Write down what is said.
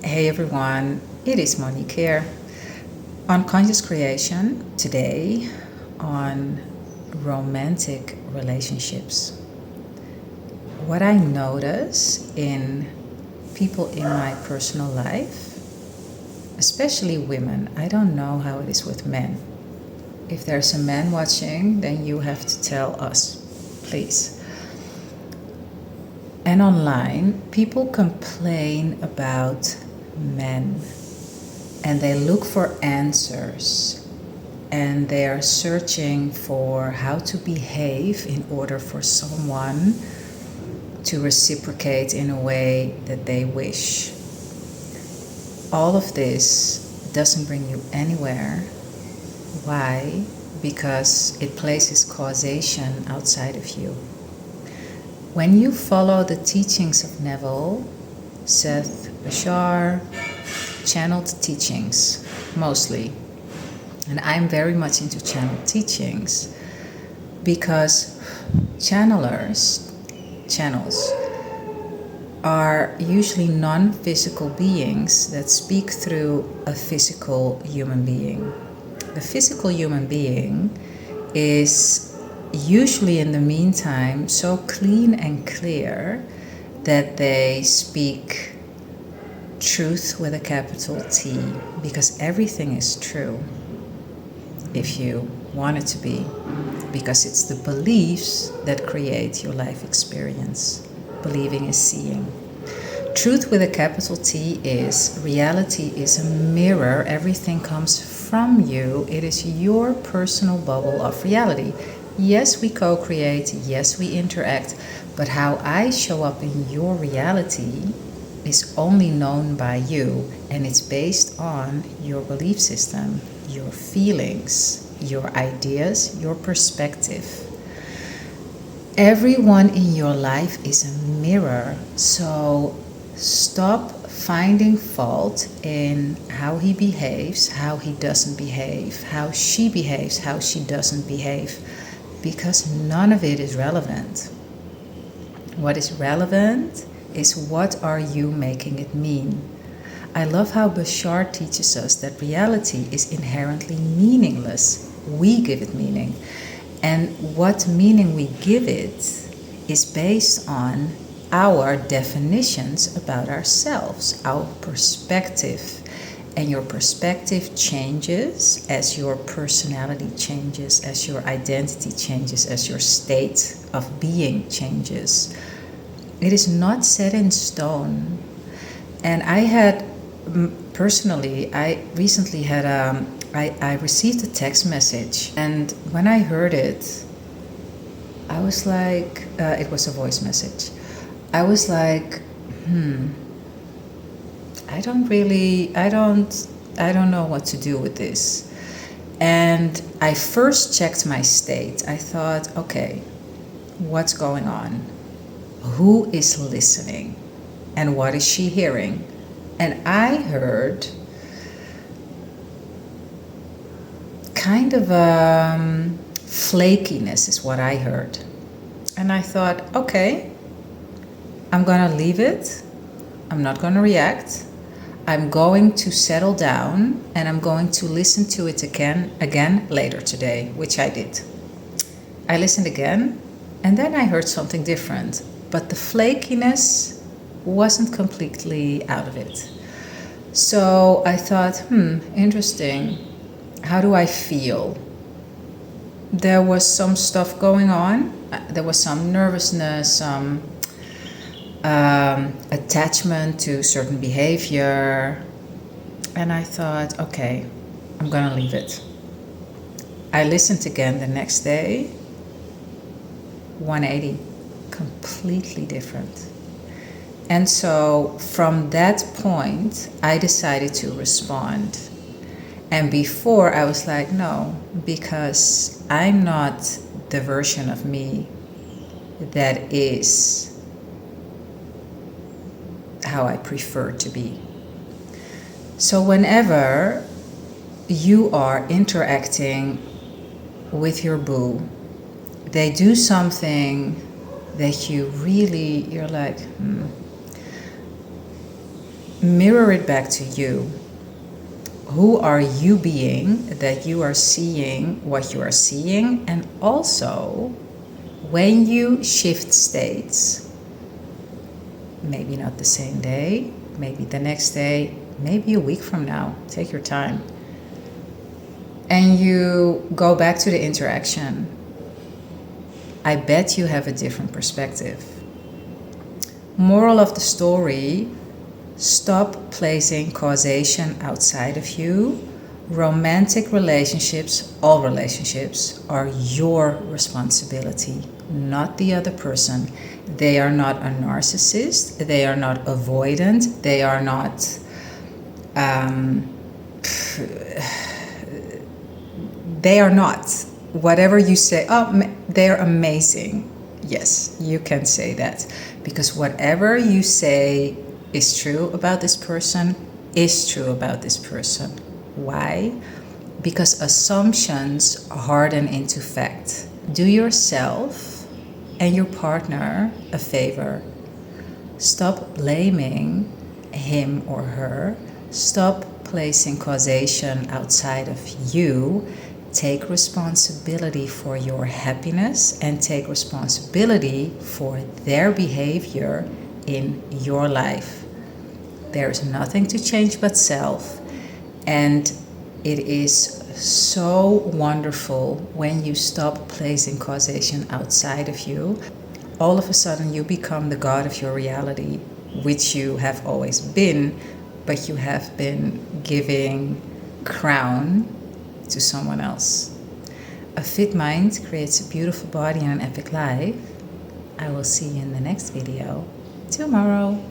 Hey everyone, it is Monique here on Conscious Creation today on romantic relationships. What I notice in people in my personal life, especially women, I don't know how it is with men. If there's a man watching, then you have to tell us, please. And online, people complain about men and they look for answers and they are searching for how to behave in order for someone to reciprocate in a way that they wish. All of this doesn't bring you anywhere. Why? Because it places causation outside of you. When you follow the teachings of Neville, Seth Bashar, channeled teachings mostly, and I'm very much into channeled teachings because channels are usually non-physical beings that speak through a physical human being. The physical human being is usually in the meantime so clean and clear that they speak truth with a capital T, because everything is true if you want it to be, because it's the beliefs that create your life experience. Believing is seeing. Truth with a capital T is reality is a mirror. Everything comes from you. It is your personal bubble of reality. Yes, we co-create, yes, we interact, but how I show up in your reality is only known by you, and it's based on your belief system, your feelings, your ideas, your perspective. Everyone in your life is a mirror, so stop finding fault in how he behaves, how he doesn't behave, how she behaves, how she doesn't behave, because none of it is relevant. What is relevant is what are you making it mean? I love how Bashar teaches us that reality is inherently meaningless. We give it meaning. And what meaning we give it is based on our definitions about ourselves, our perspective. And your perspective changes as your personality changes, as your identity changes, as your state of being changes. It is not set in stone. And I had, personally, I recently had, I received a text message. And when I heard it, I was like, it was a voice message. I was like, I don't know what to do with this. And I first checked my state. I thought, okay, what's going on? Who is listening? And what is she hearing? And I heard kind of flakiness is what I heard. And I thought, okay, I'm gonna leave it. I'm not gonna react. I'm going to settle down and I'm going to listen to it again later today, which I did. I listened again and then I heard something different, but the flakiness wasn't completely out of it. So I thought, interesting. How do I feel? There was some stuff going on. There was some nervousness, some attachment to certain behavior, and I thought, okay, I'm gonna leave it. I listened again the next day. 180, completely different. And so from that point, I decided to respond. And before I was like, no, because I'm not the version of me that is how I prefer to be. So whenever you are interacting with your boo, they do something that you're like, mirror it back to you. Who are you being that you are seeing what you are seeing? And also, when you shift states, maybe not the same day, maybe the next day, maybe a week from now, take your time, and you go back to the interaction, I bet you have a different perspective. Moral of the story: stop placing causation outside of you. Romantic relationships, all relationships, are your responsibility, not the other person. They are not a narcissist. They are not avoidant. They are not they are not. Whatever you say, oh, they're amazing. Yes, you can say that. Because whatever you say is true about this person is true about this person. Why? Because assumptions harden into fact. Do yourself and your partner a favor. Stop blaming him or her. Stop placing causation outside of you. Take responsibility for your happiness and take responsibility for their behavior in your life. There is nothing to change but self, and it is so wonderful when you stop placing causation outside of you. All of a sudden you become the god of your reality, which you have always been, but you have been giving crown to someone else. A fit mind creates a beautiful body and an epic life. I will see you in the next video tomorrow.